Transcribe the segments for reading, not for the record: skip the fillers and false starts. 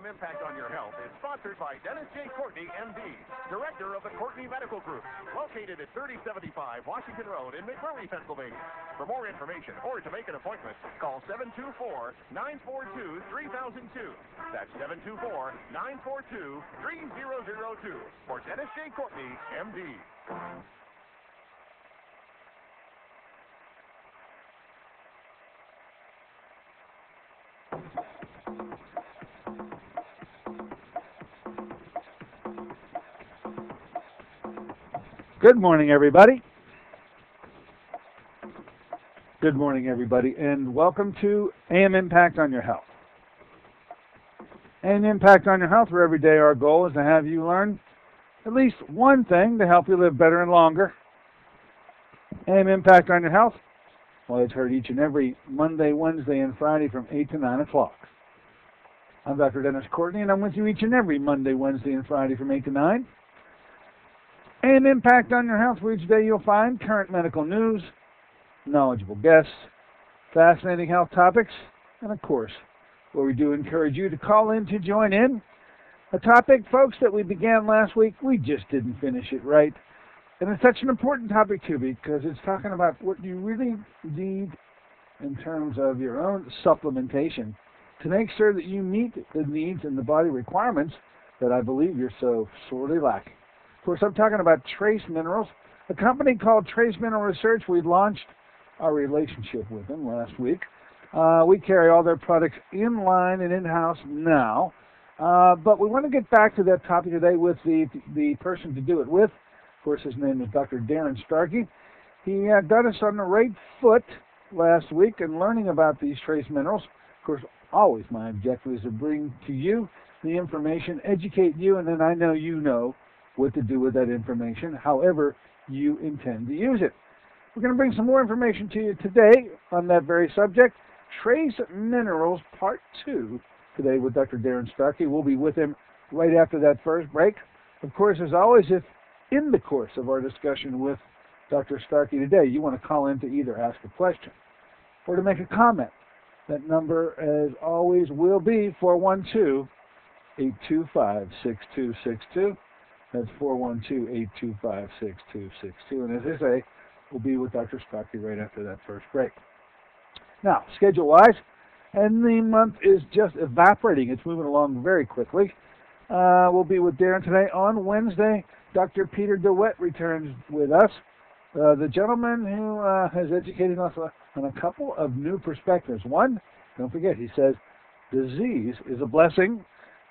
AM Impact on Your Health is sponsored by Dennis J. Courtney, MD, Director of the Courtney Medical Group, located at 3075 Washington Road in McMurray, Pennsylvania. For more information or to make an appointment, call 724-942-3002. That's 724-942-3002 for Dennis J. Courtney, MD. Good morning, everybody. Good morning, everybody, and welcome to AM Impact on Your Health. AM Impact on Your Health, where every day our goal is to have you learn at least one thing to help you live better and longer. AM Impact on Your Health, well, it's heard each and every Monday, Wednesday, and Friday from 8 to 9 o'clock. I'm Dr. Dennis Courtney, and I'm with you each and every Monday, Wednesday, and Friday from 8 to 9. And Impact on Your Health, where each day you'll find current medical news, knowledgeable guests, fascinating health topics, and of course, where we do encourage you to call in to join in. A topic, folks, that we began last week, we just didn't finish it right. And it's such an important topic, too, because it's talking about what you really need in terms of your own supplementation to make sure that you meet the needs and the body requirements that I believe you're so sorely lacking. Of course, I'm talking about trace minerals. A company called Trace Mineral Research, we launched our relationship with them last week. We carry all their products in line and in-house now. But we want to get back to that topic today with the person to do it with. Of course, his name is Dr. Darren Starkey. He got us on the right foot last week in learning about these trace minerals. Of course, always my objective is to bring to you the information, educate you, and then I know you know what to do with that information, however you intend to use it. We're going to bring some more information to you today on that very subject, Trace Minerals Part 2, today with Dr. Darren Starkey. We'll be with him right after that first break. Of course, as always, if in the course of our discussion with Dr. Starkey today, you want to call in to either ask a question or to make a comment, that number, as always, will be 412-825-6262. That's 412-825-6262. And as I say, we'll be with Dr. Starkey right after that first break. Now, schedule-wise, and the month is just evaporating. It's moving along very quickly. We'll be with Darren today. On Wednesday, Dr. Peter DeWitt returns with us, the gentleman who has educated us on a couple of new perspectives. One, don't forget, he says, disease is a blessing,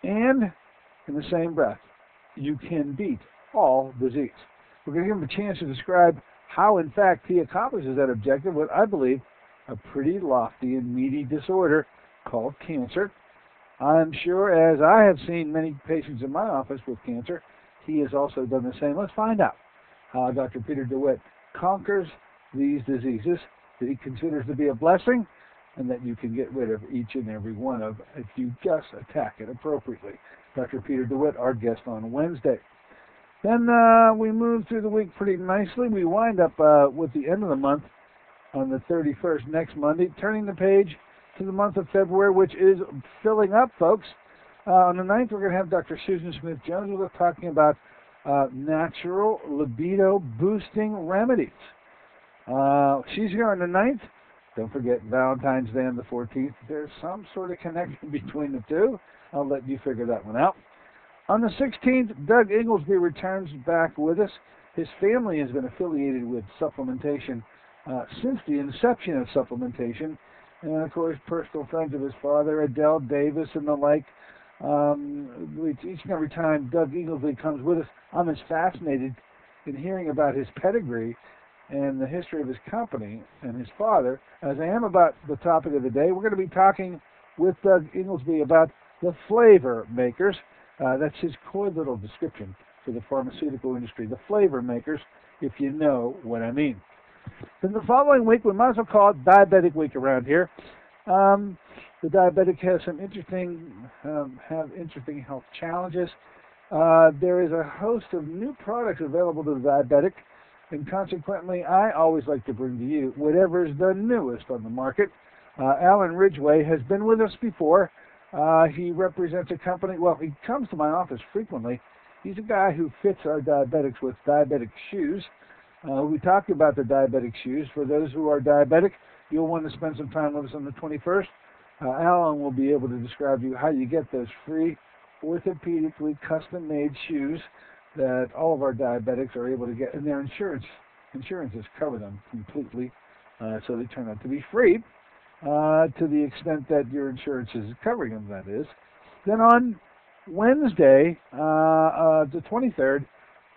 and in the same breath, you can beat all disease. We're going to give him a chance to describe how, in fact, he accomplishes that objective with, I believe, a pretty lofty and meaty disorder called cancer. I'm sure, as I have seen many patients in my office with cancer, he has also done the same. Let's find out how Dr. Peter DeWitt conquers these diseases that he considers to be a blessing and that you can get rid of each and every one of if you just attack it appropriately. Dr. Peter DeWitt, our guest on Wednesday. Then we move through the week pretty nicely. We wind up with the end of the month on the 31st, next Monday, turning the page to the month of February, which is filling up, folks. On the 9th, we're going to have Dr. Susan Smith-Jones. We're talking about natural libido-boosting remedies. She's here on the 9th. Don't forget Valentine's Day on the 14th. There's some sort of connection between the two. I'll let you figure that one out. On the 16th, Doug Inglesby returns back with us. His family has been affiliated with supplementation since the inception of supplementation. And, of course, personal friends of his father, Adele Davis and the like. Each and every time Doug Inglesby comes with us, I'm as fascinated in hearing about his pedigree and the history of his company and his father as I am about the topic of the day. We're going to be talking with Doug Inglesby about the flavor makers. That's his coy little description for the pharmaceutical industry, the flavor makers, if you know what I mean. Then the following week, we might as well call it Diabetic Week around here. The diabetic has some interesting health challenges. There is a host of new products available to the diabetic, and consequently, I always like to bring to you whatever is the newest on the market. Alan Ridgway has been with us before. He represents a company. Well, he comes to my office frequently. He's a guy who fits our diabetics with diabetic shoes. We talked about the diabetic shoes. For those who are diabetic, you'll want to spend some time with us on the 21st. Alan will be able to describe to you how you get those free orthopedically custom-made shoes that all of our diabetics are able to get, and their insurances cover them completely, so they turn out to be free to the extent that your insurance is covering them, that is. Then on Wednesday, the 23rd,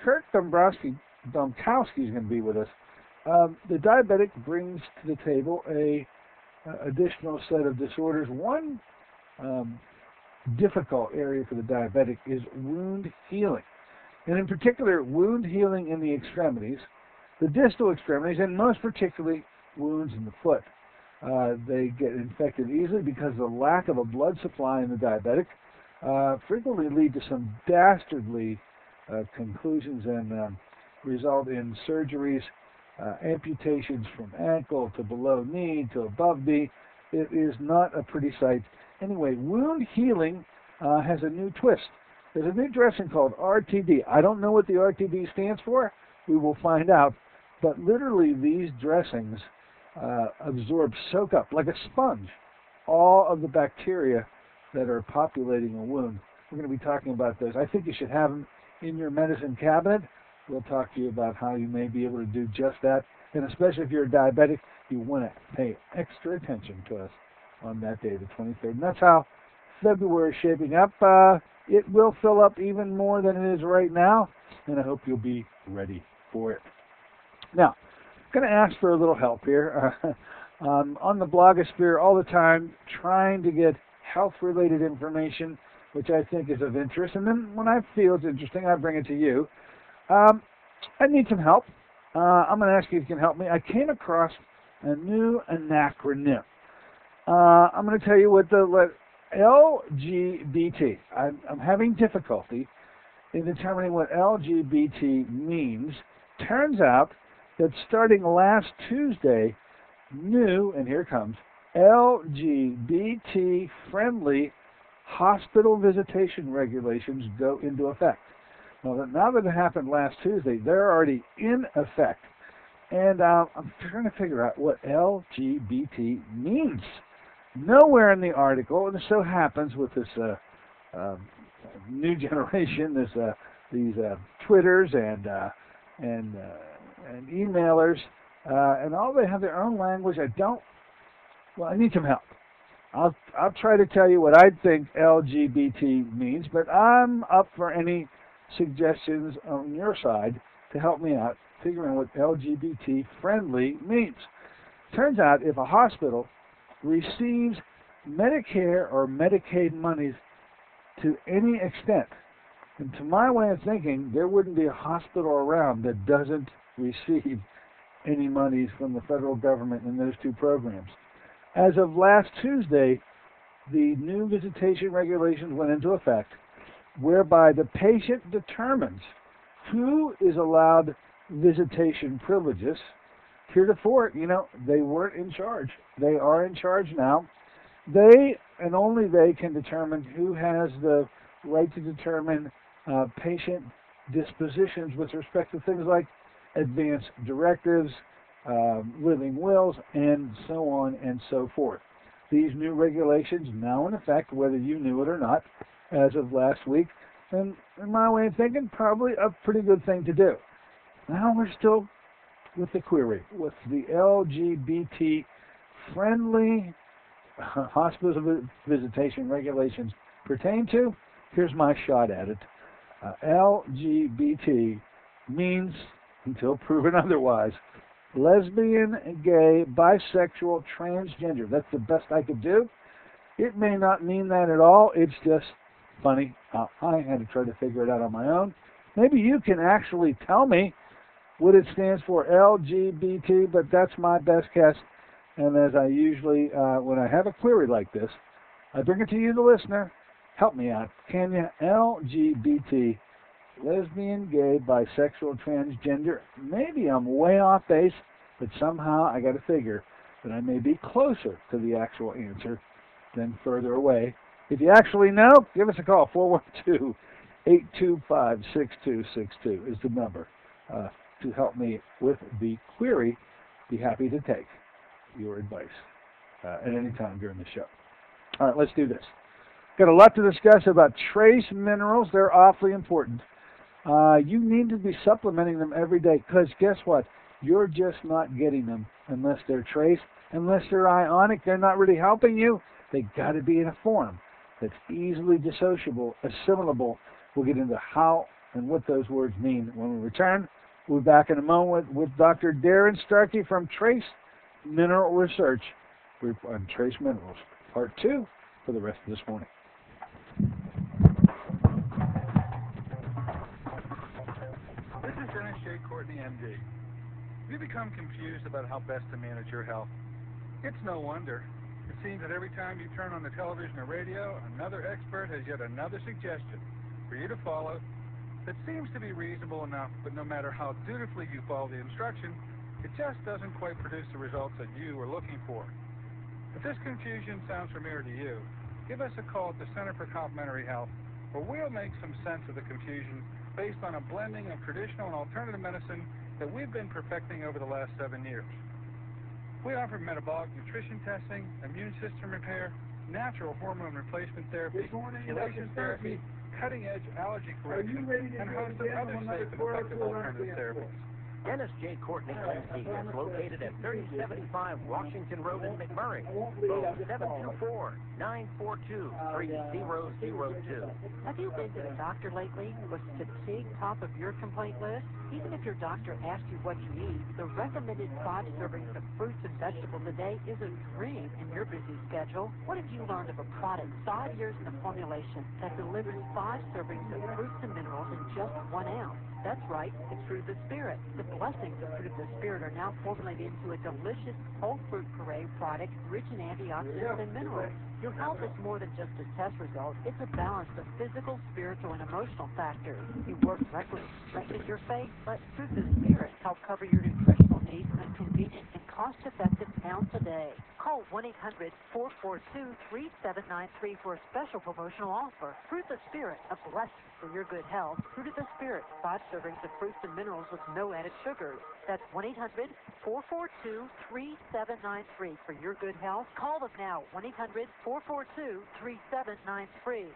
Kurt Domkowski is going to be with us. The diabetic brings to the table a additional set of disorders. One difficult area for the diabetic is wound healing, and in particular wound healing in the extremities, the distal extremities, and most particularly wounds in the foot. They get infected easily because of the lack of a blood supply in the diabetic, frequently lead to some dastardly conclusions and result in surgeries, amputations from ankle to below knee to above knee. It is not a pretty sight. Anyway, wound healing has a new twist. There's a new dressing called RTD. I don't know what the RTD stands for. We will find out. But literally these dressings soak up like a sponge all of the bacteria that are populating a wound. We're going to be talking about those. I think you should have them in your medicine cabinet. We'll talk to you about how you may be able to do just that. And especially if you're a diabetic, you want to pay extra attention to us on that day, the 23rd. And that's how February is shaping up. It will fill up even more than it is right now, and I hope you'll be ready for it. Now, I'm going to ask for a little help here. On the blogosphere all the time, trying to get health-related information, which I think is of interest. And then when I feel it's interesting, I bring it to you. I need some help. I'm going to ask you if you can help me. I came across a new acronym. I'm going to tell you what the LGBT. I'm having difficulty in determining what LGBT means. Turns out that starting last Tuesday, new, and here comes, LGBT-friendly hospital visitation regulations go into effect. Well, now that it happened last Tuesday, they're already in effect. And I'm trying to figure out what LGBT means. Nowhere in the article, and it so happens with this new generation, these Twitters and emailers, and all they have their own language. I need some help. I'll try to tell you what I think LGBT means, but I'm up for any suggestions on your side to help me out figuring what LGBT friendly means. Turns out if a hospital receives Medicare or Medicaid monies to any extent, and to my way of thinking, there wouldn't be a hospital around that doesn't receive any monies from the federal government in those two programs. As of last Tuesday, the new visitation regulations went into effect, whereby the patient determines who is allowed visitation privileges. Heretofore, they weren't in charge. They are in charge now. They, and only they, can determine who has the right to determine patient dispositions with respect to things like advance directives, living wills, and so on and so forth. These new regulations now in effect, whether you knew it or not, as of last week, and in my way of thinking, probably a pretty good thing to do. Now we're still with the query, with the LGBT-friendly hospital visitation regulations pertain to. Here's my shot at it. LGBT means, until proven otherwise, lesbian, gay, bisexual, transgender. That's the best I could do. It may not mean that at all. It's just funny. I had to try to figure it out on my own. Maybe you can actually tell me what it stands for, LGBT, but that's my best guess. And as I usually, when I have a query like this, I bring it to you, the listener. Help me out, can you? LGBT, lesbian, gay, bisexual, transgender. Maybe I'm way off base, but somehow I got to figure that I may be closer to the actual answer than further away. If you actually know, give us a call. 412-825-6262 is the number to help me with the query. Be happy to take your advice at any time during the show. All right, let's do this. Got a lot to discuss about trace minerals. They're awfully important. You need to be supplementing them every day because guess what? You're just not getting them unless they're trace, unless they're ionic. They're not really helping you. They got to be in a form that's easily dissociable, assimilable. We'll get into how and what those words mean when we return. We'll be back in a moment with Dr. Darren Starkey from Trace Mineral Research on Trace Minerals, Part 2 for the rest of this morning. This is Dennis J. Courtney, MD. Have you become confused about how best to manage your health? It's no wonder. It seems that every time you turn on the television or radio, another expert has yet another suggestion for you to follow that seems to be reasonable enough, but no matter how dutifully you follow the instruction, it just doesn't quite produce the results that you are looking for. If this confusion sounds familiar to you, give us a call at the Center for Complementary Health, where we'll make some sense of the confusion based on a blending of traditional and alternative medicine that we've been perfecting over the last 7 years. We offer metabolic nutrition testing, immune system repair, natural hormone replacement therapy, chelation therapy, cutting-edge allergy correction, and a host of other safe and effective alternative therapies. Dennis J. Courtney, MD, is located at 3075 Washington Road in McMurray. Phone 724-942-3002. Have you been to the doctor lately? Was fatigue top of your complaint list? Even if your doctor asks you what you eat, the recommended 5 servings of fruits and vegetables a day is a dream in your busy schedule. What have you learned of a product 5 years in the formulation that delivers 5 servings of fruits and minerals in just 1 ounce? That's right, it's Fruit of the Spirit. The blessings of Fruit of the Spirit are now formulated into a delicious whole fruit puree product rich in antioxidants and minerals. Your health is more than just a test result. It's a balance of physical, spiritual, and emotional factors. You work directly to strengthen your faith, but Fruit of the Spirit help cover your nutritional needs in a convenient and cost-effective ounce a day. Call 1-800-442-3793 for a special promotional offer. Fruit of the Spirit, a blessing for your good health. Fruit of the Spirit, 5 servings of fruits and minerals with no added sugars. That's 1-800-442-3793 for your good health. Call them now, 1-800-442-3793.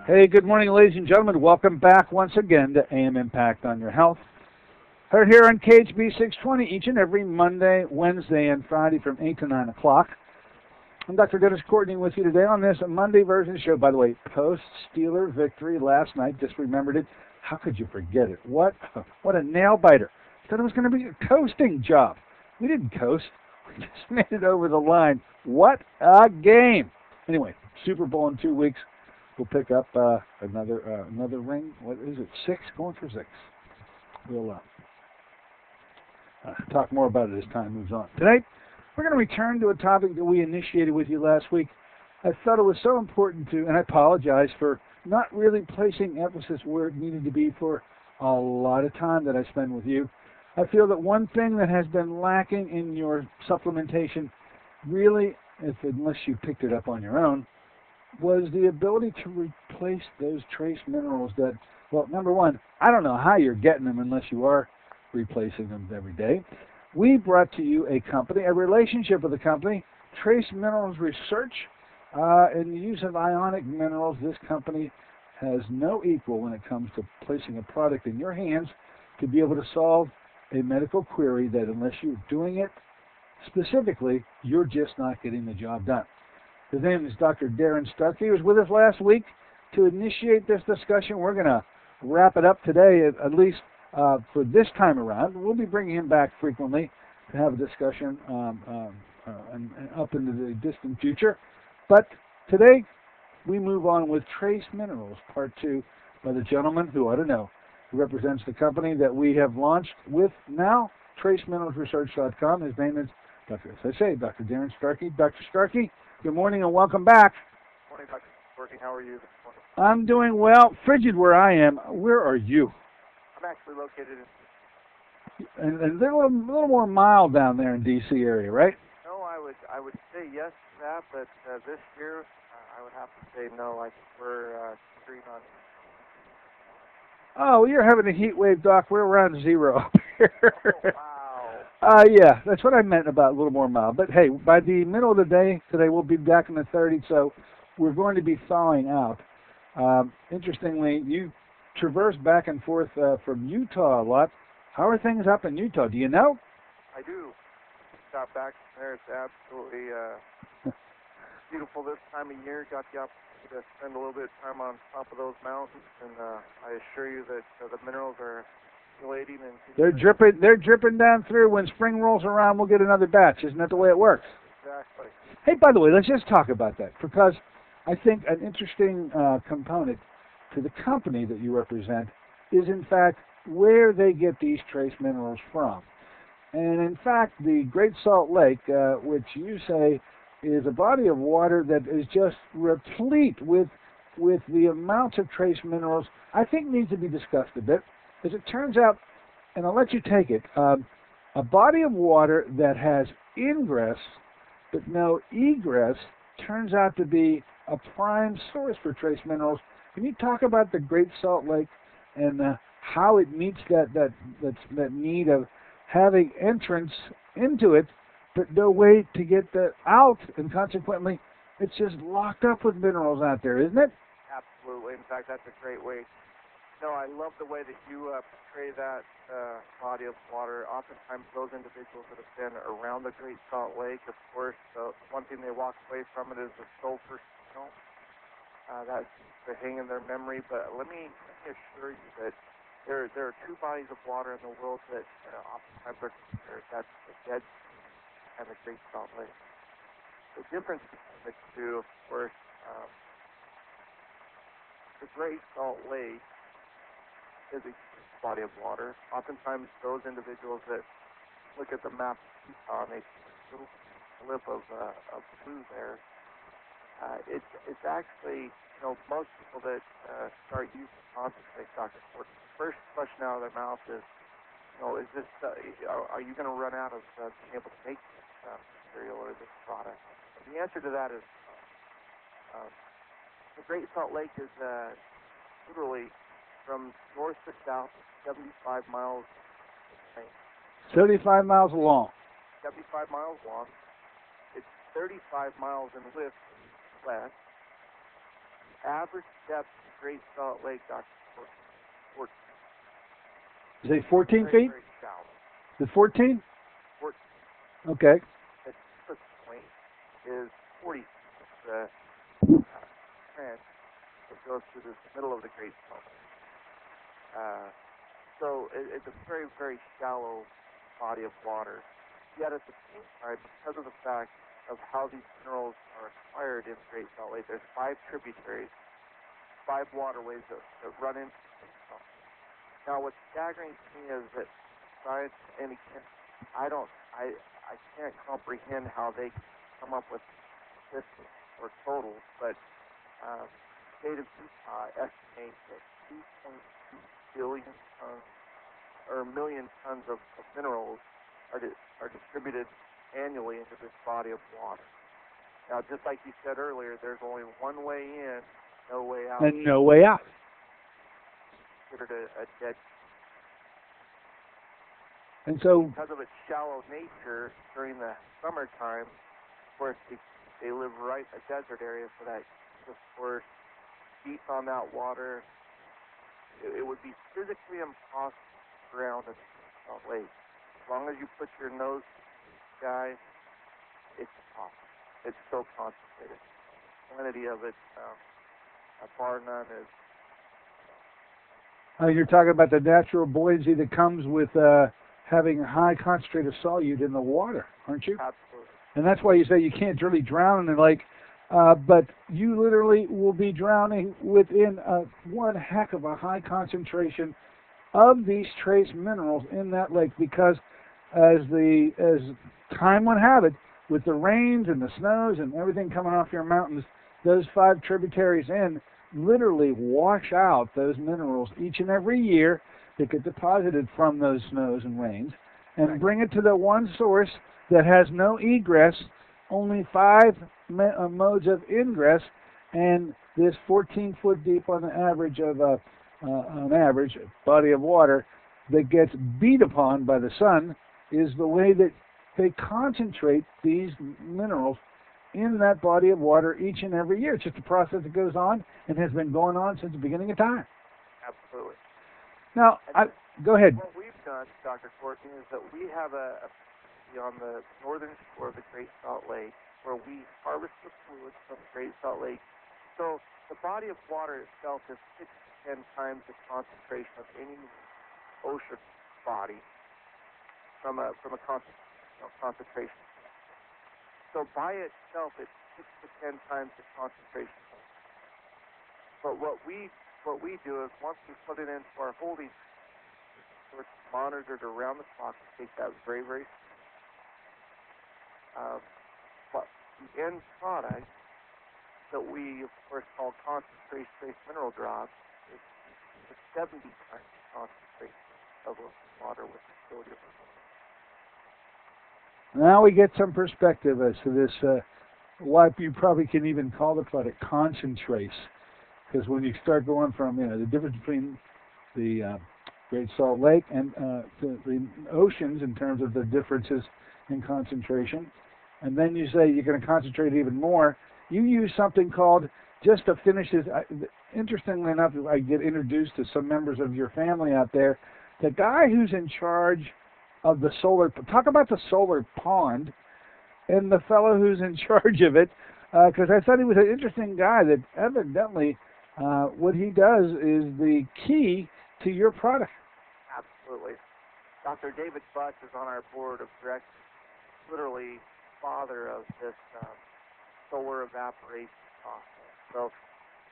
Hey, good morning, ladies and gentlemen. Welcome back once again to AM Impact on Your Health. Heard here on KHB 620 each and every Monday, Wednesday, and Friday from 8 to 9 o'clock. I'm Dr. Dennis Courtney with you today on this Monday version show. By the way, post-Steeler victory last night. Just remembered it. How could you forget it? What a nail-biter. Thought it was going to be a coasting job. We didn't coast. We just made it over the line. What a game. Anyway, Super Bowl in 2 weeks. We'll pick up another ring. What is it? 6? Going for 6. We'll talk more about it as time moves on. Today, we're going to return to a topic that we initiated with you last week. I thought it was so important to, and I apologize for not really placing emphasis where it needed to be for a lot of time that I spend with you. I feel that one thing that has been lacking in your supplementation, really, unless you picked it up on your own, was the ability to replace those trace minerals that, well, number one, I don't know how you're getting them unless you are replacing them every day. We brought to you a company, a relationship with a company, Trace Minerals Research. In the use of ionic minerals, this company has no equal when it comes to placing a product in your hands to be able to solve a medical query that unless you're doing it specifically, you're just not getting the job done. His name is Dr. Darren Starkey. He was with us last week to initiate this discussion. We're going to wrap it up today, at least for this time around. We'll be bringing him back frequently to have a discussion and up into the distant future. But today, we move on with Trace Minerals, Part 2, by the gentleman who ought to know, who represents the company that we have launched with now, TraceMineralsResearch.com. His name is, Dr. Darren Starkey. Dr. Starkey, good morning and welcome back. Morning, Dr. Courtney. How are you this morning? I'm doing well. Frigid where I am. Where are you? I'm actually located in... And they're a little more mild down there in D.C. area, right? No, I would say yes to that, but this year I would have to say no. I think we're green on. Oh, you're having a heat wave, Doc. We're around zero up here. Oh, wow. Yeah, that's what I meant about a little more mild. But hey, by the middle of the day today, we'll be back in the 30s, so we're going to be thawing out. Interestingly, you traverse back and forth from Utah a lot. How are things up in Utah? Do you know? I do. Got back there. It's absolutely beautiful this time of year. Got the opportunity to spend a little bit of time on top of those mountains, and I assure you that the minerals are accumulating and they're dripping down through. When spring rolls around, we'll get another batch. Isn't that the way it works? Exactly. Hey, by the way, let's just talk about that, because I think an interesting component to the company that you represent is, in fact, where they get these trace minerals from. And in fact, the Great Salt Lake, which you say is a body of water that is just replete with the amounts of trace minerals, I think needs to be discussed a bit. As it turns out, and I'll let you take it, a body of water that has ingress but no egress turns out to be a prime source for trace minerals. Can you talk about the Great Salt Lake and how it meets that need of having entrance into it, but no way to get out, and consequently, it's just locked up with minerals out there, isn't it? Absolutely. In fact, that's a great way. No, I love the way that you portray that body of water. Oftentimes, those individuals that have been around the Great Salt Lake, of course, one thing they walk away from it is the sulfur smell. That's to hang in their memory. But let me assure you that there are two bodies of water in the world that oftentimes are compared. That's the Dead Sea and the Great Salt Lake. The difference between the two, of course, the Great Salt Lake is a body of water. Oftentimes, those individuals that look at the map of Utah and they see a little slip of blue there, it's actually, most people that start using concentrate, Dr. Ford, the first question out of their mouth is, is this, are you going to run out of being able to make this material or this product? The answer to that is the Great Salt Lake is literally from north to south, 75 miles. 75 miles long. 75 miles long. It's 35 miles in width west. Average depth of Great Salt Lake, Dr. 14. Is it 14 feet? Very shallow. Is it 14? 14. Okay. The deepest point is 40 feet. The trench that goes through the middle of the Great Salt Lake. So it's a very, very shallow body of water. Yet at the same time, because of the fact of how these minerals are acquired in Great Salt Lake, there's 5 tributaries, 5 waterways that run into the Great Salt Lake. Now, what's staggering to me is that science, and again, I can't comprehend how they come up with statistics or totals, but the state of Utah estimates that 2.2 billion tons or million tons of minerals are distributed annually into this body of water. Now, just like you said earlier, there's only one way in, no way out. And no way out. Considered a dead. And so, because of its shallow nature during the summertime, of course, they live right in a desert area, so that, of course, deep on that water, it would be physically impossible to drown in Salt Lake. As long as you put your nose to the sky, it's impossible. It's so concentrated. The quantity of it, bar none, is. You're talking about the natural buoyancy that comes with having a high concentrate of solute in the water, aren't you? Absolutely. And that's why you say you can't really drown in the lake, but you literally will be drowning within one heck of a high concentration of these trace minerals in that lake, because as time would have it, with the rains and the snows and everything coming off your mountains, those 5 tributaries in literally wash out those minerals each and every year that get deposited from those snows and rains, and bring it to the one source that has no egress, only 5 modes of ingress, and this 14 foot deep on the average of an average body of water that gets beat upon by the sun is the way that they concentrate these minerals in that body of water each and every year. It's just a process that goes on and has been going on since the beginning of time. Absolutely. Now, go ahead. What we've done, Dr. Courtney, is that we have a on the northern shore of the Great Salt Lake where we harvest the fluids from the Great Salt Lake. So the body of water itself is 6 to 10 times the concentration of any ocean body from a concentration. So by itself, it's 6 to 10 times the concentration. But what we do is once we put it into our holding, it's monitored around the clock to take that very, very. But the end product that we, of course, call concentrate trace mineral drops is 70 times the concentration of water with the sodium. Now we get some perspective as to this, what you probably can even call the product concentrates. Because when you start going from, the difference between the Great Salt Lake and the oceans in terms of the differences in concentration, and then you say you're going to concentrate even more, you use something called, just to finish this, interestingly enough, I get introduced to some members of your family out there, the guy who's in charge of the solar, talk about the solar pond, and the fellow who's in charge of it, because I thought he was an interesting guy that evidently what he does is the key to your product. Absolutely. Dr. David Butch is on our board of directors, literally father of this solar evaporation process. So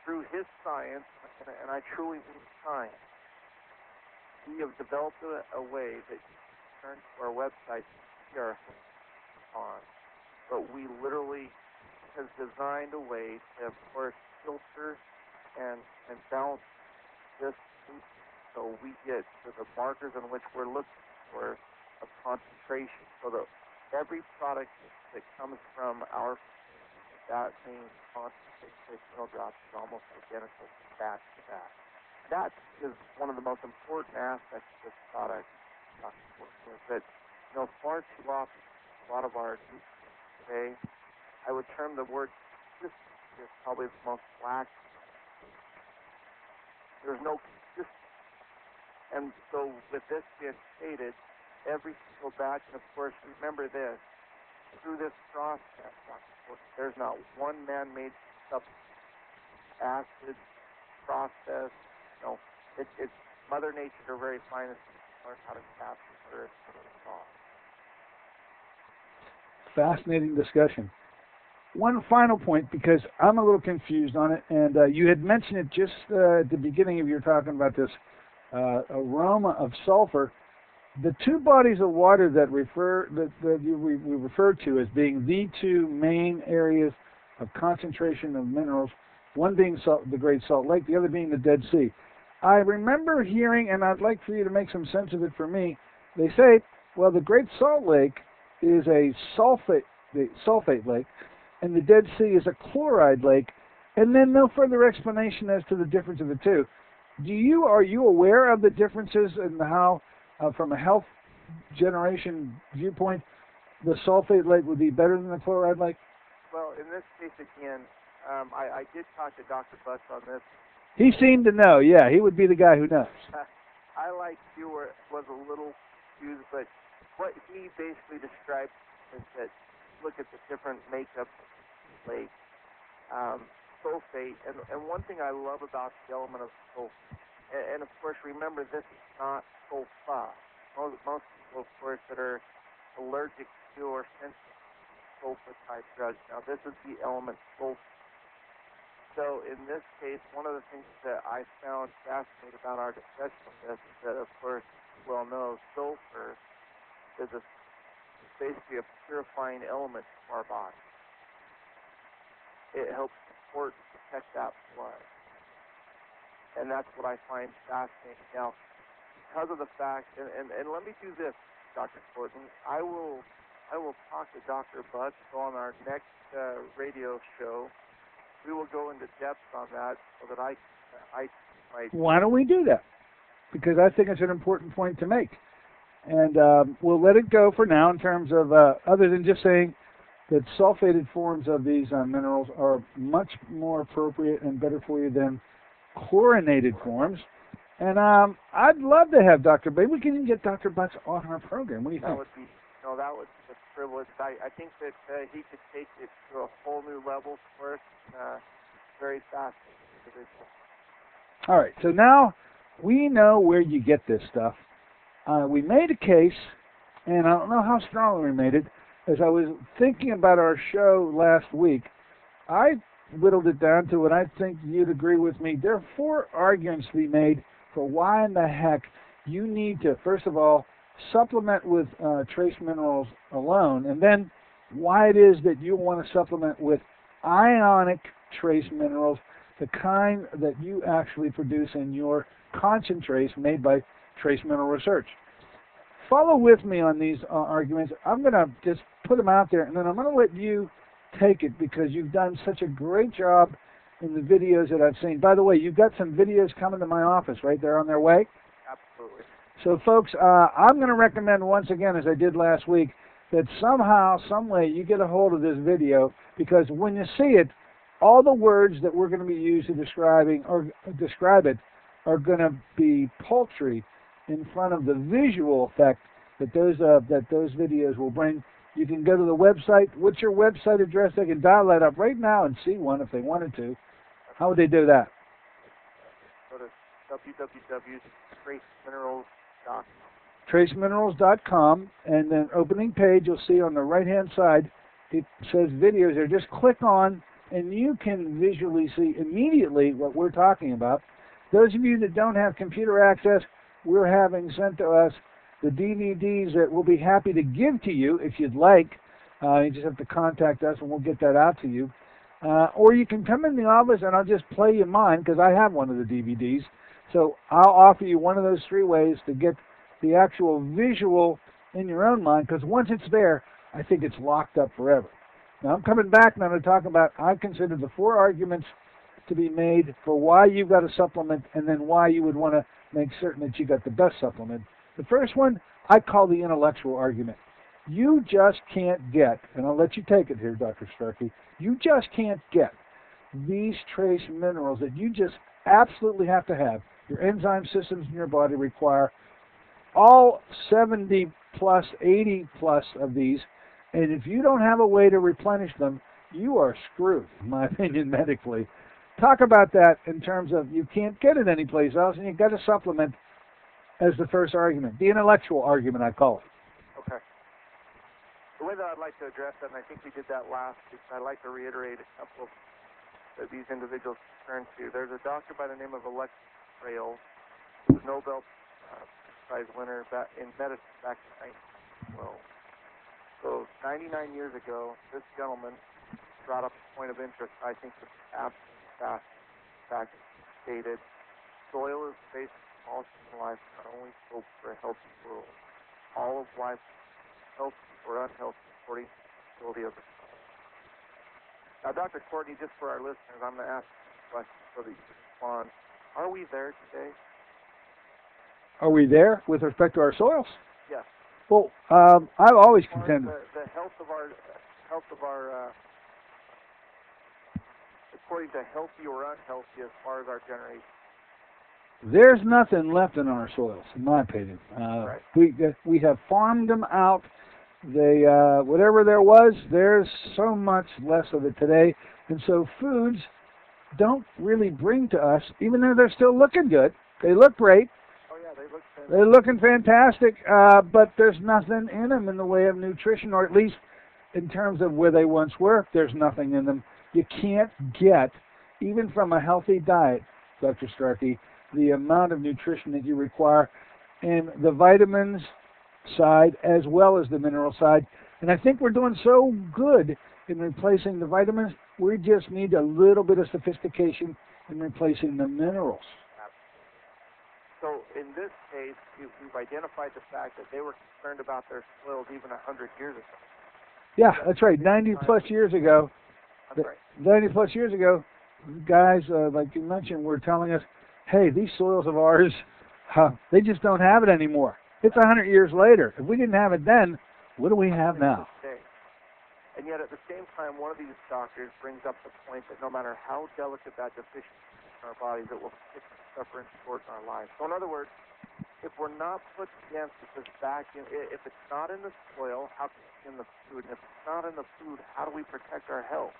through his science, and I truly mean science, we have developed a way that you can turn to our website to see our pond. But we literally have designed a way to, of course, filter and balance this so we get to the markers in which we're looking for a concentration, so that every product that comes from our that same concentration mineral drops is almost identical batch to batch. That is one of the most important aspects of this product, is that far too often a lot of our today, I would term the word consistency is probably the most lack. There's no consistency. And so with this being stated, every single batch, and of course, remember this, through this process, there's not one man-made substance, acid, process, it's Mother Nature, her very finest, learn how to capture Earth and the Fascinating discussion. One final point, because I'm a little confused on it, and you had mentioned it just at the beginning of your talking about this aroma of sulfur. The 2 bodies of water that we refer to as being the 2 main areas of concentration of minerals, one being the Great Salt Lake, the other being the Dead Sea. I remember hearing, and I'd like for you to make some sense of it for me, they say, well, the Great Salt Lake is a sulfate lake, and the Dead Sea is a chloride lake, and then no further explanation as to the difference of the two. Are you aware of the differences in how, from a health generation viewpoint, the sulfate lake would be better than the chloride lake? Well, in this case, again, I did talk to Dr. Butch on this. He seemed to know, yeah. He would be the guy who knows. I, like you, was a little confused, but what he basically described is that look at the different makeup lake, sulfate, and one thing I love about the element of sulfate, and of course, remember, this is not sulfa. Most people, of course, that are allergic to or sensitive to sulfa-type drugs. Now, this is the element sulfate. So, in this case, one of the things that I found fascinating about our discussion of this is that, of course, you well know, sulfur is basically a purifying element of our body. It helps important to protect that blood. And that's what I find fascinating. Now, because of the fact, and let me do this, Dr. Courtney, I will talk to Dr. Butts on our next radio show. We will go into depth on that so that I might. Why don't we do that? Because I think it's an important point to make. And we'll let it go for now in terms of, other than just saying that sulfated forms of these minerals are much more appropriate and better for you than chlorinated forms. And I'd love to have Dr. Maybe we can even get Dr. Butts on our program. What do you think? That would be a privilege. I think that he could take it to a whole new level for us. Very fascinating individual. All right, so now we know where you get this stuff. We made a case, and I don't know how strongly we made it. As I was thinking about our show last week, I whittled it down to what I think you'd agree with me. There are 4 arguments to be made for why in the heck you need to, first of all, supplement with trace minerals alone, and then why it is that you want to supplement with ionic trace minerals, the kind that you actually produce in your concentrates made by Trace Mineral Research. Follow with me on these arguments. I'm going to just put them out there, and then I'm going to let you take it because you've done such a great job in the videos that I've seen. By the way, you've got some videos coming to my office, right? They're on their way? Absolutely. So, folks, I'm going to recommend once again, as I did last week, that somehow, some way, you get a hold of this video because when you see it, all the words that we're going to be used to describe it are going to be paltry in front of the visual effect that those videos will bring. You can go to the website. What's your website address? They can dial that up right now and see one if they wanted to. How would they do that? Go to www.traceminerals.com. Traceminerals.com, and then opening page, you'll see on the right-hand side, it says videos there. Just click on, and you can visually see immediately what we're talking about. Those of you that don't have computer access, we're having sent to us the DVDs that we'll be happy to give to you if you'd like. You just have to contact us, and we'll get that out to you. Or you can come in the office, and I'll just play you mine, because I have one of the DVDs. So I'll offer you one of those 3 ways to get the actual visual in your own mind, because once it's there, I think it's locked up forever. Now, I'm coming back and I'm going to talk about, I consider the 4 arguments to be made for why you've got a supplement and then why you would want to make certain that you got the best supplement. The first one, I call the intellectual argument. You just can't get, and I'll let you take it here, Dr. Starkey, you just can't get these trace minerals that you just absolutely have to have. Your enzyme systems in your body require all 70 plus, 80 plus of these, and if you don't have a way to replenish them, you are screwed, in my opinion, medically. Talk about that in terms of you can't get it anyplace else, and you've got to supplement as the first argument. The intellectual argument, I call it. Okay. The way that I'd like to address that, and I think we did that last week, I'd like to reiterate a couple that these individuals turn to. There's a doctor by the name of Alexis Trail, who was Nobel Prize winner in medicine back in 1912. So 99 years ago, this gentleman brought up a point of interest I think is absolutely fascinating. Stated, soil is the basis of all human life, not only hope for a healthy world. All of life, healthy or unhealthy, according to the fertility of the soil. Now, Dr. Courtney, just for our listeners, I'm going to ask you a question so that you can respond. Are we there today? Are we there with respect to our soils? Yes. Well, I've always contended. The health of our, according to healthy or unhealthy, as far as our generation. There's nothing left in our soils, in my opinion. Right. We have farmed them out. They whatever there was, there's so much less of it today, and so foods don't really bring to us, even though they're still looking good. They look great. Oh yeah, they look fantastic. They're looking fantastic, but there's nothing in them in the way of nutrition, or at least in terms of where they once were. There's nothing in them. You can't get, even from a healthy diet, Dr. Starkey, the amount of nutrition that you require in the vitamins side as well as the mineral side. And I think we're doing so good in replacing the vitamins, We just need a little bit of sophistication in replacing the minerals. So in this case, we've identified the fact that they were concerned about their soils even 100 years ago. Yeah, that's right. 90 plus years ago, That's right. 90 plus years ago, guys, like you mentioned, were telling us, hey, these soils of ours, they just don't have it anymore. It's 100 years later. If we didn't have it then, what do we have now? And yet at the same time, one of these doctors brings up the point that no matter how delicate that deficiency is in our bodies, it will stick and suffer and short in our lives. So in other words, if we're not put the emphasis back in, if it's not in the soil, how can it be in the food? And if it's not in the food, how do we protect our health?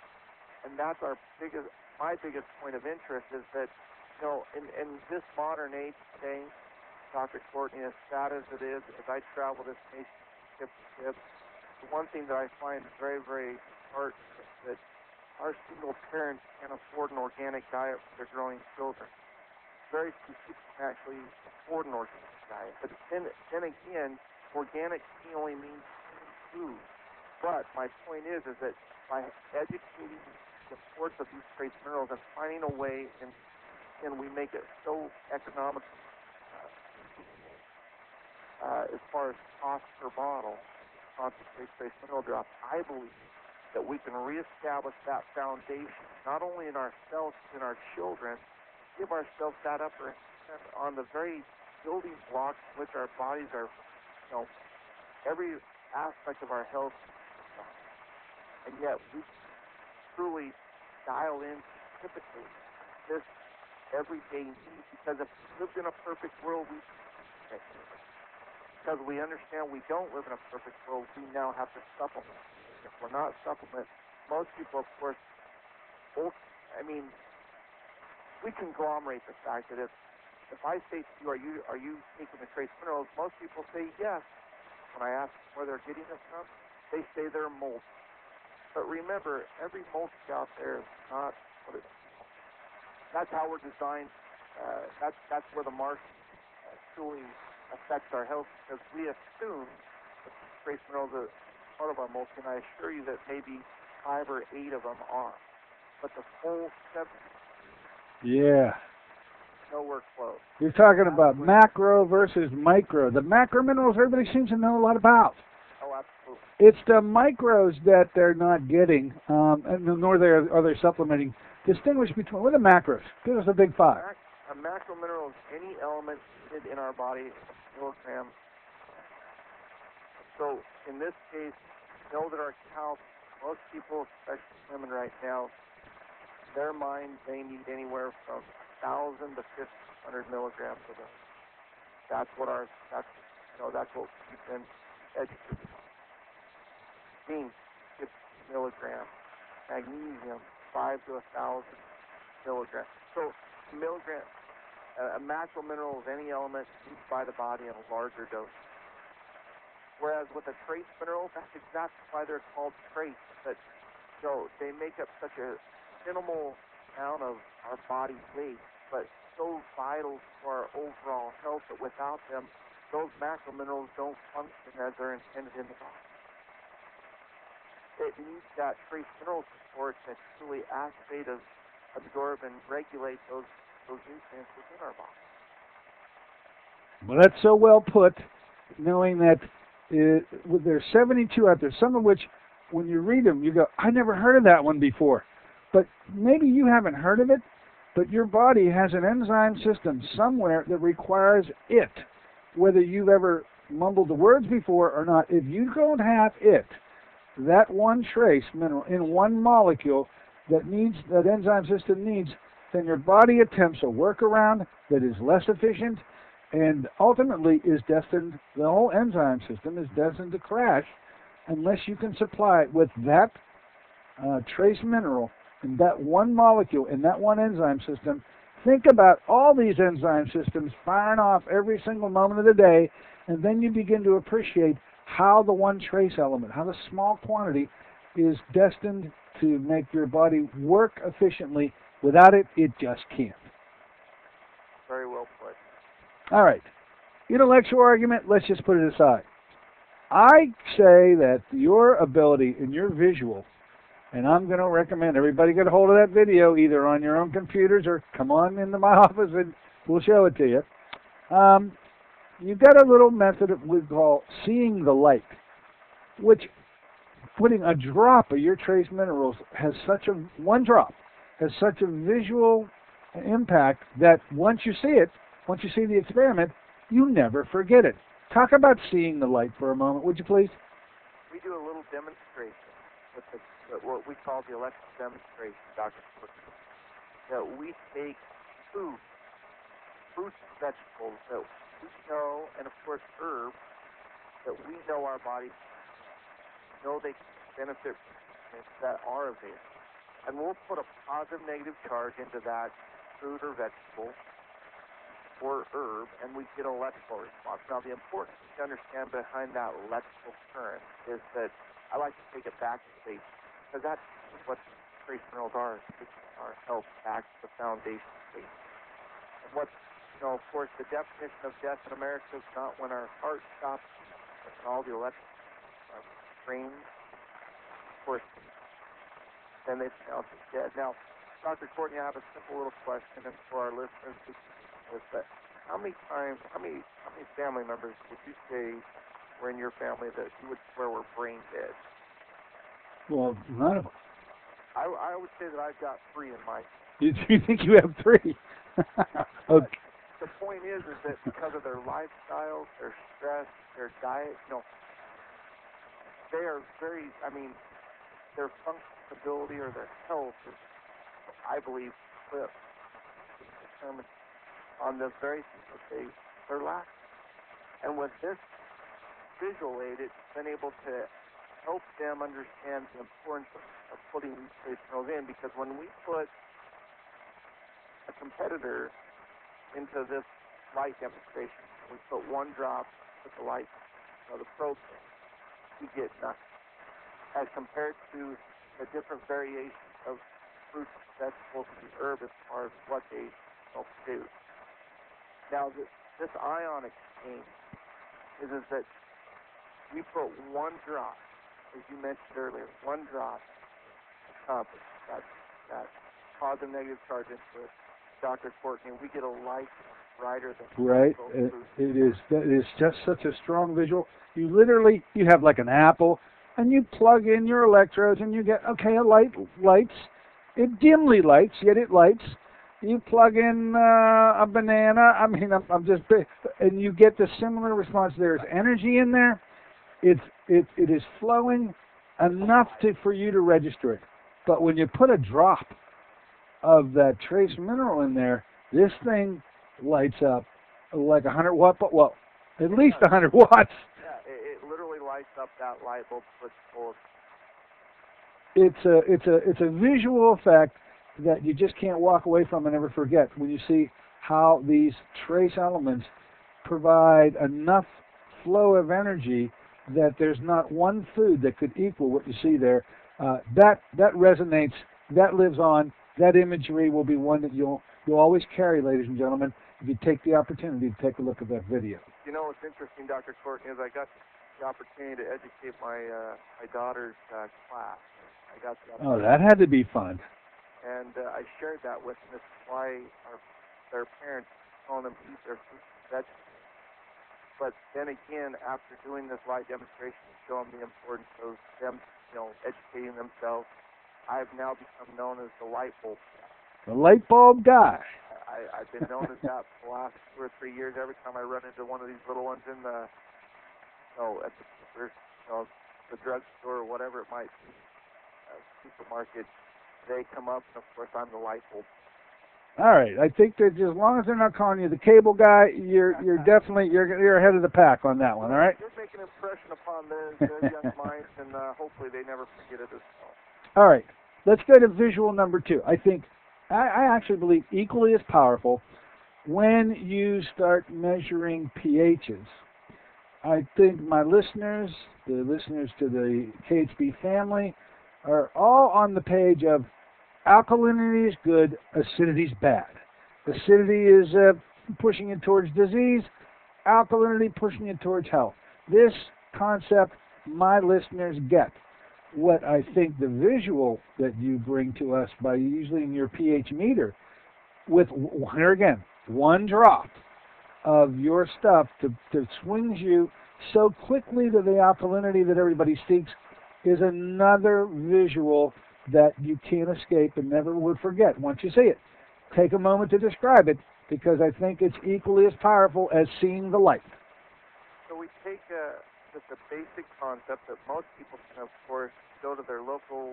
And that's my biggest point of interest is that, you know, in this modern age today, Dr. Courtney, as sad as it is, as I travel this nation tip to tip, the one thing that I find very, very hard is that our single parents can't afford an organic diet for their growing children. Very few people can actually afford an organic diet. But then again, organic to me only means food. But my point is that by educating the importance of these trace minerals and finding a way and we make it so economical as far as cost per bottle, concentrate trace mineral drops, I believe that we can reestablish that foundation, not only in ourselves, but in our children, give ourselves that upper hand on the very building blocks in which our bodies are, you know, every aspect of our health, and yet we truly dial in typically this everyday need, because if we lived in a perfect world, because we understand we don't live in a perfect world, we now have to supplement. If we're not supplement, most people, of course, we conglomerate the fact that if I say to you, are you taking the trace minerals, most people say yes. When I ask where they're getting this from, they say they're mulch. But remember, every mulch out there is not what it's. That's how we're designed. That's where the marsh truly affects our health, because we assume that trace minerals are part of our mulch, and I assure you that maybe 5 or 8 of them are. But the full 7, nowhere close. You're talking about macro versus micro. The macro minerals everybody seems to know a lot about. Oh, absolutely. It's the micros that they're not getting, nor are they supplementing. Distinguish between, what are the macros? Give us a big 5. A macro mineral is any element needed in our body, milligram. So in this case, know that our calcium, most people, especially women right now, their mind, they need anywhere from 1,000 to 1,500 milligrams of it. That's what we've been educated on. Zinc, 50 milligrams. Magnesium, 5 to 1,000 milligrams. So a macro mineral is any element used by the body in a larger dose. Whereas with a trace mineral, that's exactly why they're called trace. But they make up such a minimal amount of our body weight, but so vital to our overall health that without them, those macro minerals don't function as they're intended in the body. It needs that trace mineral support to truly activate, absorb, and regulate those nutrients within our body. Well, that's so well put, knowing that there's 72 out there, some of which, when you read them, you go, I never heard of that one before. But maybe you haven't heard of it, but your body has an enzyme system somewhere that requires it, whether you've ever mumbled the words before or not. If you don't have it, that one trace mineral in one molecule that enzyme system needs, then your body attempts a workaround that is less efficient and ultimately is destined, the whole enzyme system is destined to crash unless you can supply it with that trace mineral in that one molecule, in that one enzyme system. Think about all these enzyme systems firing off every single moment of the day, and then you begin to appreciate how the one trace element, how the small quantity is destined to make your body work efficiently. Without it, it just can't. Very well put. All right. Intellectual argument, let's just put it aside. I say that your ability and your visual And I'm going to recommend everybody get a hold of that video either on your own computers or come on into my office and we'll show it to you. You've got a little method we call seeing the light, which putting a drop of your trace minerals has one drop has such a visual impact that once you see it, once you see the experiment, you never forget it. Talk about seeing the light for a moment, would you please? We do a little demonstration with what we call the electrical demonstration, Dr. Courtney, that we take fruits and vegetables that we know, and of course herbs, that we know our bodies know they can benefit from that are available. And we'll put a positive, negative charge into that fruit or vegetable or herb, and we get an electrical response. Now, the important thing to understand behind that electrical current is that I like to take it back to basics, because that's what trace minerals are health back to the foundation state. And what, of course, the definition of death in America is not when our heart stops, but when all the electrical streams, of course, then they pronounce it dead. Now, Dr. Courtney, I have a simple little question, and for our listeners, is that how many family members would you say were in your family that you would swear were brain dead? Well, none of them. I would say that I've got 3 in my. You think you have 3? Okay. The point is that because of their lifestyles, their stress, their diet, they are very. Their functional ability or their health is, I believe, determined on the very things that they're lacking. And with this visual aid, it's been able to help them understand the importance of putting these trace minerals in, because when we put a competitor into this light demonstration, we put 1 drop with the light, the probe, we get nothing. As compared to the different variations of fruits, vegetables, and herb as far as what they do. Now, this ion exchange is that we put 1 drop, as you mentioned earlier, 1 drop accomplish that positive negative charge into it. Dr. Courtney, we get a light brighter than right. It is just such a strong visual. You have like an apple, and you plug in your electrodes, and you get a light lights. It dimly lights, yet it lights. You plug in a banana. I'm just, and you get the similar response. There's energy in there. It is flowing enough for you to register it. But when you put a drop of that trace mineral in there, this thing lights up like 100 watt, well, at least 100 watts. Yeah, it literally lights up that light bulb switch. It's a visual effect that you just can't walk away from and never forget when you see how these trace elements provide enough flow of energy that there's not one food that could equal what you see there. That resonates, that lives on. That imagery will be one that you'll always carry, ladies and gentlemen, if you take the opportunity to take a look at that video. What's interesting, Dr. Courtney, is I got the opportunity to educate my daughter's class. Oh, that had to be fun. And I shared that with them. This is why their parents telling them to eat their fruits and vegetables. But then again, after doing this light demonstration and showing the importance of them, educating themselves, I've now become known as the light bulb guy. The light bulb guy. I've been known as that for the last 2 or 3 years. Every time I run into one of these little ones in the, at the drugstore or whatever it might be, supermarket, they come up, and of course I'm the light bulb. All right, I think that as long as they're not calling you the cable guy, you're definitely you're ahead of the pack on that one. All right. You're making an impression upon their young minds, and hopefully they never forget it as well. All right, let's go to visual number 2. I actually believe equally as powerful when you start measuring pHs. I think my listeners, the listeners to the KHB family, are all on the page of alkalinity is good, acidity is bad. Acidity is pushing you towards disease, alkalinity pushing you towards health. This concept my listeners get. what I think the visual that you bring to us by using your pH meter with, here again, one drop of your stuff to swings you so quickly to the alkalinity that everybody seeks is another visual that you can't escape and never would forget once you see it. Take a moment to describe it, because I think it's equally as powerful as seeing the light. So we take just a basic concept that most people can, of course, go to their local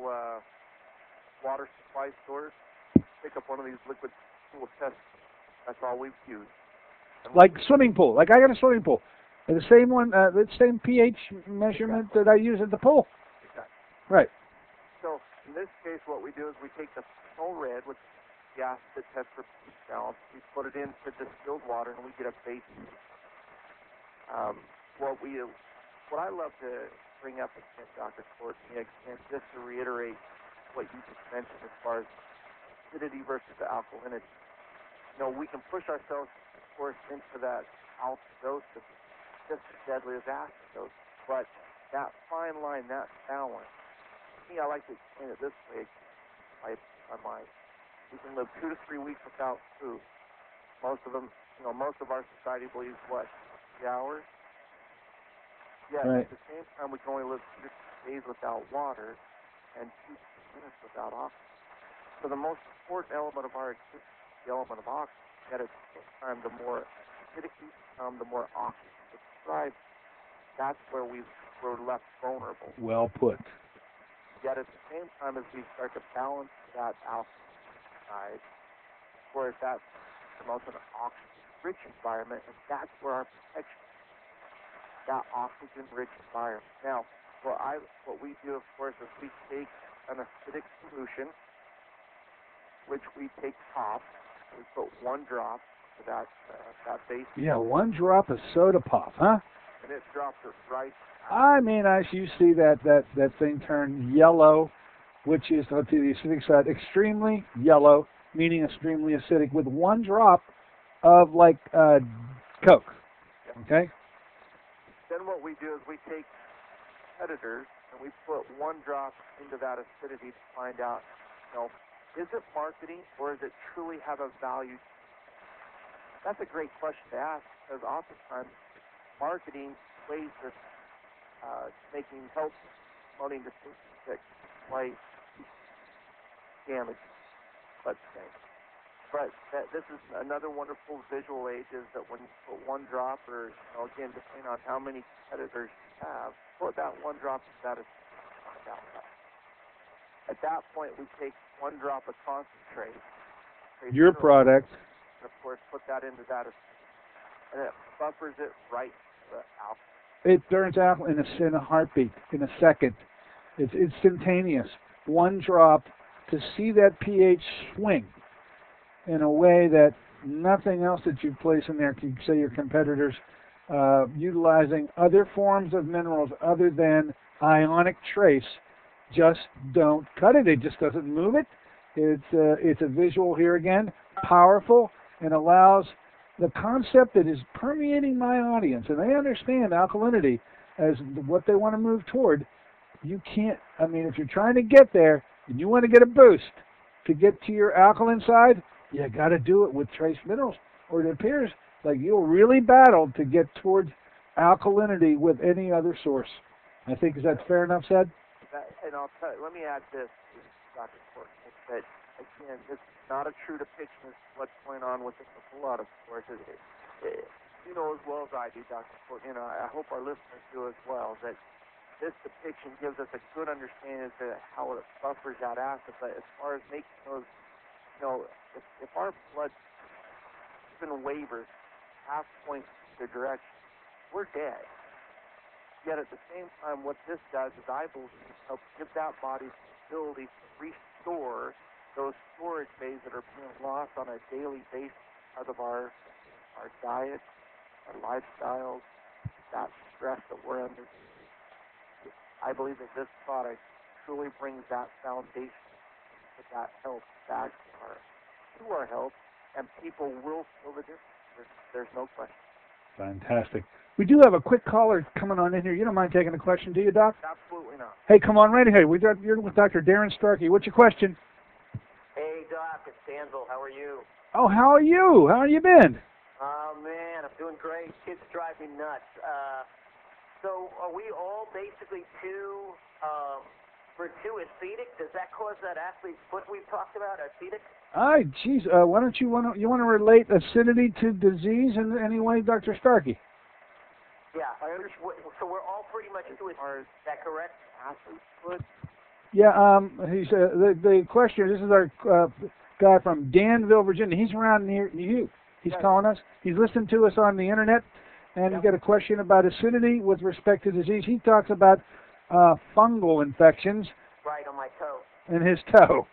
water supply stores, pick up one of these liquid pool tests. That's all we've used. And Like swimming pool. Like I got a swimming pool. The same one, the same pH measurement that I use at the pool. Exactly. Right. So in this case, what we do is we take the full red, which is the acid test for pH balance. We put it into distilled water, and we get a base. What I love to bring up again, Dr. Courtney, again, just to reiterate what you just mentioned as far as acidity versus the alkalinity. You know, we can push ourselves, of course, into that alkalosis, just as deadly as acidosis. But that fine line, that balance, to me, I like to explain it this way. My mind. We can live 2 to 3 weeks without food. Most of them, most of our society believes what? 3 hours? Yeah, right. At the same time, we can only live 6 days without water and 2 minutes without oxygen. So the most important element of our existence is the element of oxygen. Yet at the same time, the more acidic we become, the more oxygen we thrive. That's where we're left vulnerable. Well put. Yet at the same time, as we start to balance that alkaline side, whereas that promotes an oxygen-rich environment, and that's where our protection is. That oxygen-rich environment. Now, what we do, of course, is we take an acidic solution, which we take top, we put 1 drop to that base. Yeah, 1 drop of soda pop, huh? And it drops it right out. I mean, as you see that thing turn yellow, which is, to the acidic side, extremely yellow, meaning extremely acidic, with 1 drop of, like, Coke, okay? Then what we do is we take competitors and we put 1 drop into that acidity to find out, is it marketing or does it truly have a value? That's a great question to ask, because oftentimes marketing ways of making health, promoting the sick, like damage, let's say. But this is another wonderful visual aid, is that when you put 1 drop, or again, depending on how many competitors you have, put that 1 drop of that outside. At that point, we take 1 drop of concentrate. Your product. And of course, put that into that, and it buffers it right to the alcohol. It turns out in a heartbeat, in a second. It's instantaneous. 1 drop to see that pH swing in a way that nothing else that you place in there can say your competitors utilizing other forms of minerals other than ionic trace just don't cut it. It just doesn't move it. It's a visual here again, powerful, and allows the concept that is permeating my audience, and they understand alkalinity as what they want to move toward. You can't, if you're trying to get there and you want to get a boost to get to your alkaline side, you got to do it with trace minerals, or it appears like you'll really battle to get towards alkalinity with any other source. I think, is that fair enough said? And I'll tell you, let me add this, Dr. Courtney, that again, this is not a true depiction of what's going on within the blood, of course. You know as well as I do, Dr. Courtney, and I hope our listeners do as well, that this depiction gives us a good understanding as to how it buffers that acid. But as far as making those, if our blood even wavers half point the direction, we're dead. Yet at the same time, what this does is, I believe, helps give that body the ability to restore those storage bays that are being lost on a daily basis out of our diet, our lifestyles, that stress that we're under. I believe that this product truly brings that foundation, that health back to our health, and people will feel the difference. There's no question. Fantastic. We do have a quick caller coming on in here. You don't mind taking a question, do you, Doc? Absolutely not. Hey, come on right ahead. You're with Dr. Darren Starkey. What's your question? Hey, Doc, it's Danville. How are you? Oh, how are you? How have you been? Oh, man, I'm doing great. Kids drive me nuts. So are we all basically too acidic? Does that cause that athlete's foot we've talked about, acidic? Geez, why don't you want to relate acidity to disease in any way, Dr. Starkey? Yeah, I understand. So we're all pretty much too acidic. Is that correct? Athlete's foot? Yeah, he's the question. This is our guy from Danville, Virginia. He's around near you. He's calling us. He's listening to us on the internet, and he's got a question about acidity with respect to disease. He talks about fungal infections. Right on my toe. In his toe.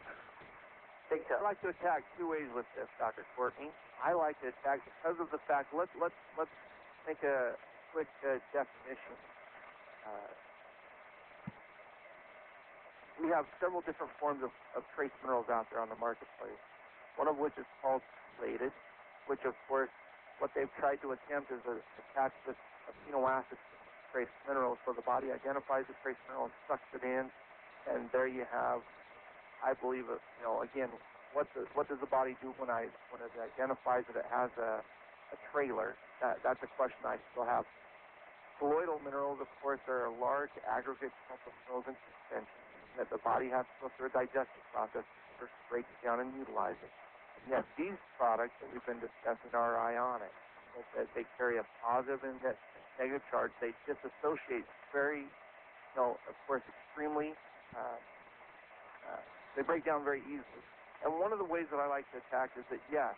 Big toe. I like to attack two ways with this, Dr. Courtney. I like to attack because of the fact. Let's make a quick definition. We have several different forms of trace minerals out there on the marketplace. One of which is called chelated, which of course what they've tried to attempt is attach this amino acid to trace minerals, so the body identifies the trace mineral and sucks it in, and there you have, I believe, again, what does the body do when it identifies that it has a trailer? That's a question I still have. Colloidal minerals, of course, are large aggregate clumps of minerals in suspension that the body has to go through a digestive process to break it down and utilize it. And yet these products that we've been discussing are ionic. That they carry a positive and negative charge. They disassociate very, of course, extremely. They break down very easily. And one of the ways that I like to attack is that, yes,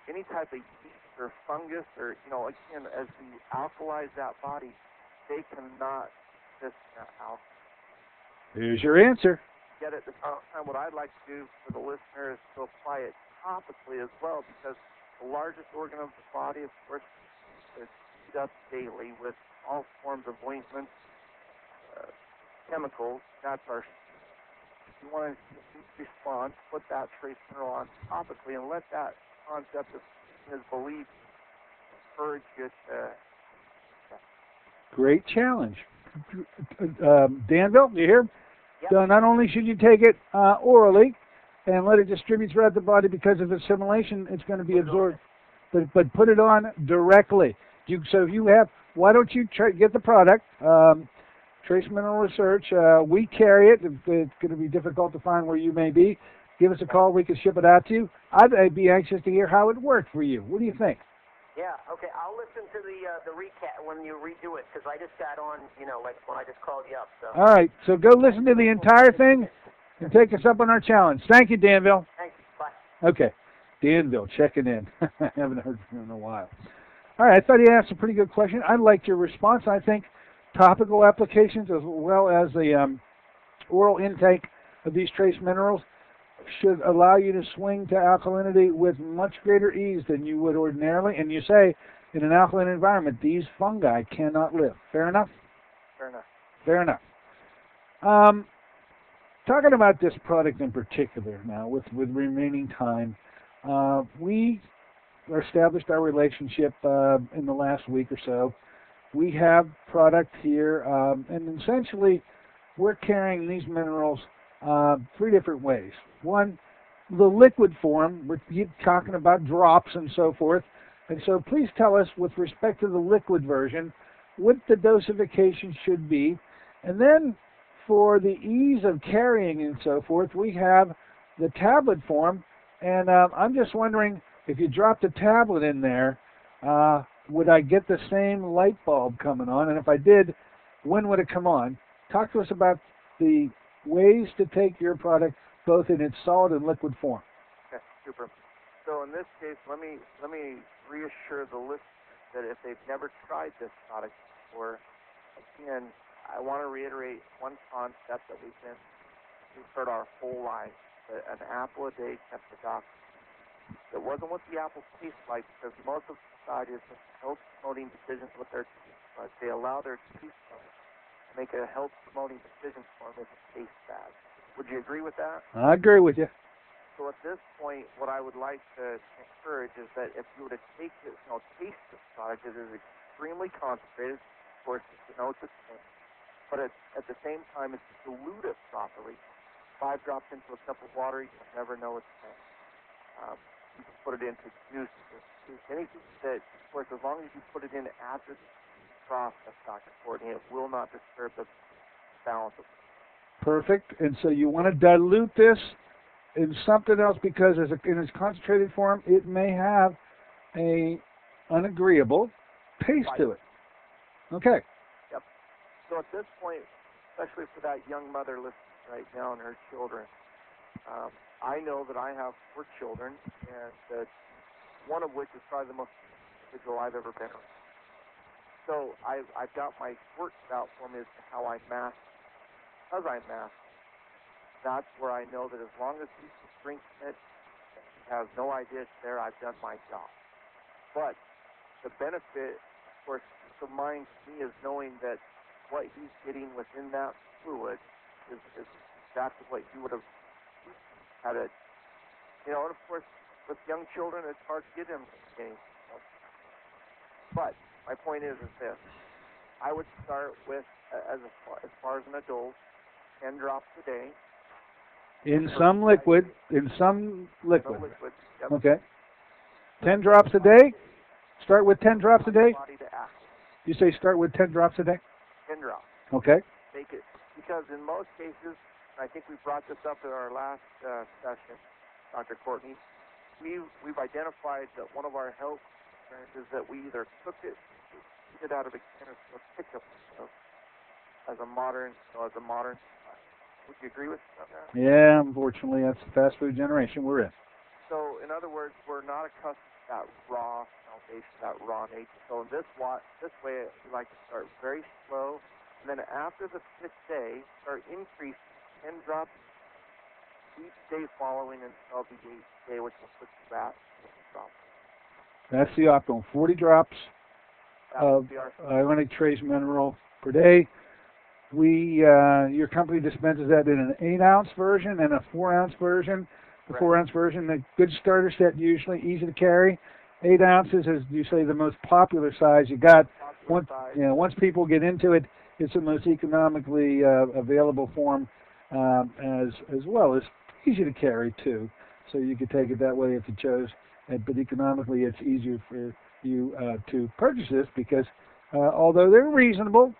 any type of yeast or fungus or, again, as we alkalize that body, they cannot resist alcohol. Here's your answer. Yet at the same time, what I'd like to do for the listener is to apply it topically as well, because the largest organ of the body, of course, is heated up daily with all forms of ointments, chemicals. That's our. If you want to respond, put that trace mineral on topically and let that concept of his belief encourage you to. Great challenge. Danville, you hear? Yep. So not only should you take it orally and let it distribute throughout the body because of assimilation, it's going to be absorbed, but put it on directly. Why don't you get the product? Trace Mineral Research. We carry it. It's going to be difficult to find where you may be. Give us a call. We can ship it out to you. I'd be anxious to hear how it worked for you. What do you think? Yeah, okay. I'll listen to the recap when you redo it, because I just got on, like when I just called you up. So. All right. So go listen to the entire thing and take us up on our challenge. Thank you, Danville. Thanks. Bye. Okay. Danville checking in. I haven't heard from him in a while. All right. I thought he asked a pretty good question. I liked your response. I think topical applications as well as the oral intake of these trace minerals should allow you to swing to alkalinity with much greater ease than you would ordinarily. And you say, in an alkaline environment, these fungi cannot live. Fair enough? Fair enough. Fair enough. Talking about this product in particular now, with remaining time, we established our relationship in the last week or so. We have product here, and essentially we're carrying these minerals three different ways. One, the liquid form. We're talking about drops and so forth. And so please tell us, with respect to the liquid version, what the dosification should be. And then for the ease of carrying and so forth, we have the tablet form. And I'm just wondering, if you dropped a tablet in there, would I get the same light bulb coming on? And if I did, when would it come on? Talk to us about the ways to take your product both in its solid and liquid form. Okay, super. So in this case, let me reassure the listener that if they've never tried this product before, again, I want to reiterate one concept that we've heard our whole life, that an apple a day kept the doctor. It wasn't what the apple tastes like, because most of society is health promoting decisions with their teeth, but they allow their teeth to make a health promoting decision for them if it tastes bad. Would you agree with that? I agree with you. So at this point, what I would like to encourage is that if you were to take this, taste this product, it is extremely concentrated. Of course, you know it's a thing. But at the same time, it's diluted properly. 5 drops into a cup of water, you never know it's thing. You can put it into juice, anything that, of course, as long as you put it in after the process, Dr. Courtney, it will not disturb the balance of it. Perfect. And so you want to dilute this in something else because in its concentrated form, it may have a unagreeable taste to it. Okay. Yep. So at this point, especially for that young mother listening right now and her children, I know that I have 4 children, and one of which is probably the most individual I've ever been around. So I've got my work out for me as to how I mask. Because I mask, that's where I know that as long as he's drinking it, he has no idea it's there, I've done my job. But the benefit, of course, of mind to me is knowing that what he's getting within that fluid is exactly what you would have had it. And of course, with young children, it's hard to get them anything. But my point is this. I would start with, as far as an adult, 10 drops a day. In some liquid. Some liquid. Yep. Okay. 10 drops a day? Start with 10 drops a day? Body to act. You say start with 10 drops a day? 10 drops. Okay. Make it, because in most cases, and I think we brought this up in our last session, Dr. Courtney, we've identified that one of our health concerns is that we either cook it, eat it out of a can, or pick up as a modern. Would you agree with me on that? Yeah, unfortunately, that's the fast food generation we're in. So, in other words, we're not accustomed to that raw foundation, that raw nature. So, this way, we like to start very slow, and then after the 5th day, start increasing 10 drops each day following until the 8th day, which will put you at 50 drops. That's the optimal. 40 drops of ionic trace mineral per day. Your company dispenses that in an 8-ounce version and a 4-ounce version. The 4-ounce version, the good starter set, usually easy to carry. 8 ounces is, you say, the most popular size you got. Once people get into it, it's the most economically available form, as well as easy to carry too. So you could take it that way if you chose. But economically, it's easier for you to purchase this because although they're reasonably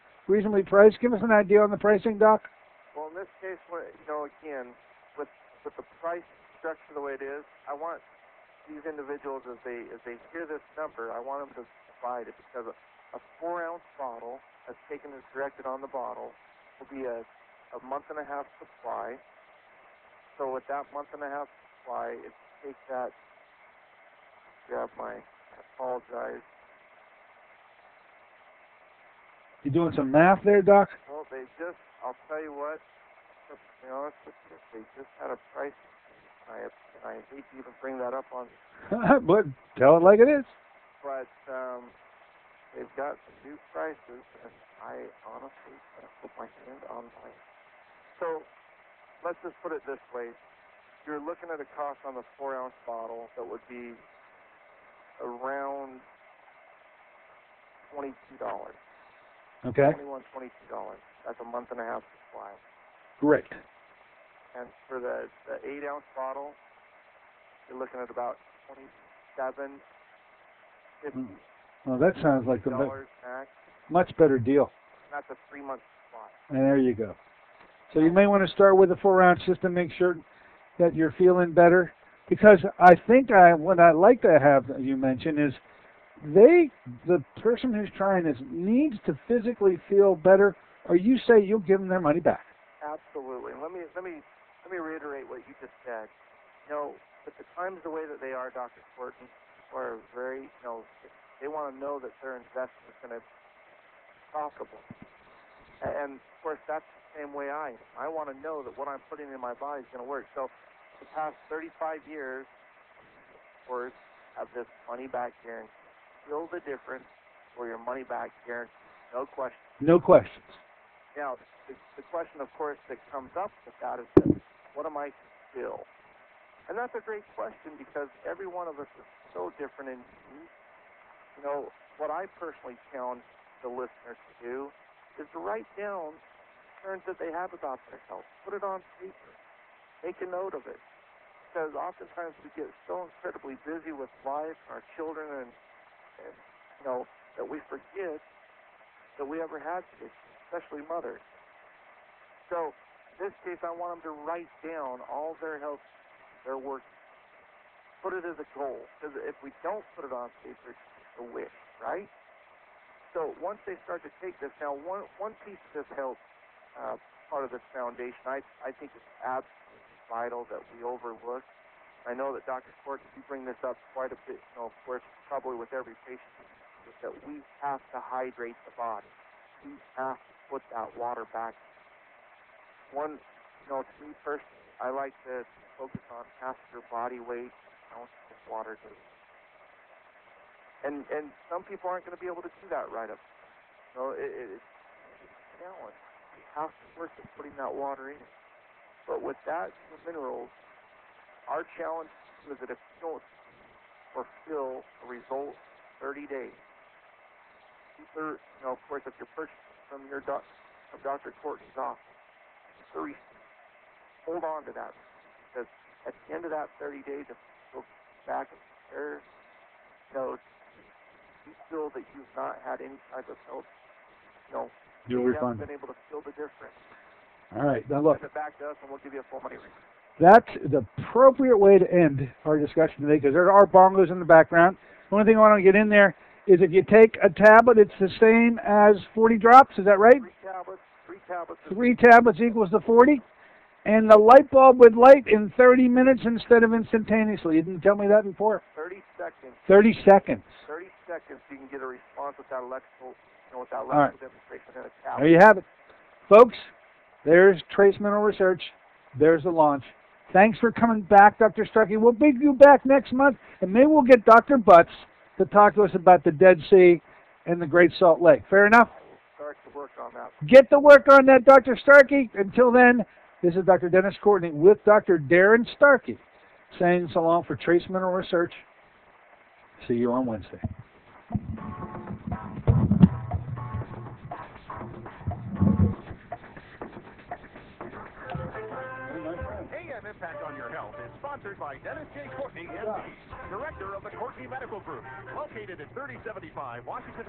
priced. Give us an idea on the pricing, Doc. Well, in this case, again, with the price structure the way it is, I want these individuals, as they hear this number, I want them to divide it because a 4-ounce bottle, as taken as directed on the bottle, will be a month-and-a-half supply. So with that month-and-a-half supply, if you take that, I apologize. You doing some math there, Doc? Well, I'll tell you what, to be honest with you, they just had a price, and I hate to even bring that up on. But tell it like it is. But they've got some new prices, and I honestly can't put my hand on mine. So let's just put it this way. You're looking at a cost on the 4-ounce bottle that would be around $22. Okay. $21, $22. That's a month-and-a-half supply. Great. And for the 8-ounce bottle, you're looking at about $27.50. Well, that sounds like the max. Much better deal. That's a 3-month supply. And there you go. So you may want to start with a 4-ounce just to make sure that you're feeling better. Because I think what I'd like to have you mention is the person who's trying this needs to physically feel better, or you say you'll give them their money back. Absolutely. Let me reiterate what you just said. At the times the way that they are, Dr. Courtney, are very, they want to know that their investment is going to be profitable. And of course, that's the same way I am. I want to know that what I'm putting in my body is going to work. So the past 35 years, of course, have this money back guarantee. Feel the difference for your money back guarantee. No question. No questions. Now, the question, of course, that comes up with that is this. What am I still? And that's a great question because every one of us is so different and unique. You know, what I personally challenge the listeners to do is to write down concerns that they have about their health. Put it on paper. Make a note of it. Because oftentimes we get so incredibly busy with life, our children, and you know, that we forget that we ever had kids, especially mothers. So in this case, I want them to write down all their health, their work, put it as a goal. Because if we don't put it on paper, it's just a wish, right? So once they start to take this, now one piece of this health part of this foundation, I think it's absolutely vital that we overlook. I know that Dr. Court, you bring this up quite a bit, you know, of course, probably with every patient, is that we have to hydrate the body. We have to put that water back. One, you know, to me personally, I like to focus on half your body weight, ounce of water daily. And some people aren't going to be able to do that right up. So it's a challenge. We have to work at putting that water in. But with that, the minerals, our challenge is that if you don't fulfill a result in 30 days, either, you know, of course, if you're purchasing from your from Dr. Courtney's office, hold on to that, because at the end of that 30 days, if you go back and compare, you know, you feel that you've not had any type of health, you know, you haven't been able to feel the difference. All right, now look. Send it back to us, and we'll give you a full money refund. That's the appropriate way to end our discussion today, because there are bongos in the background. The only thing I want to get in there is if you take a tablet, it's the same as 40 drops. Is that right? 3 tablets. 3 tablets. 3 tablets equals the 40. And the light bulb would light in 30 minutes instead of instantaneously. You didn't tell me that before. 30 seconds. 30 seconds. 30 seconds, you can get a response with that electrical, you know, with that electrical demonstration in a tablet. There you have it. Folks, there's Trace Mineral Research. There's the launch. Thanks for coming back, Dr. Starkey. We'll bring you back next month, and maybe we'll get Dr. Butts to talk to us about the Dead Sea and the Great Salt Lake. Fair enough? Start to work on that. Get to work on that, Dr. Starkey. Until then, this is Dr. Dennis Courtney with Dr. Darren Starkey saying so long for Trace Mineral Research. See you on Wednesday. AM Impact on Your Health is sponsored by Dennis J. Courtney, MD, Director of the Courtney Medical Group, located at 3075 Washington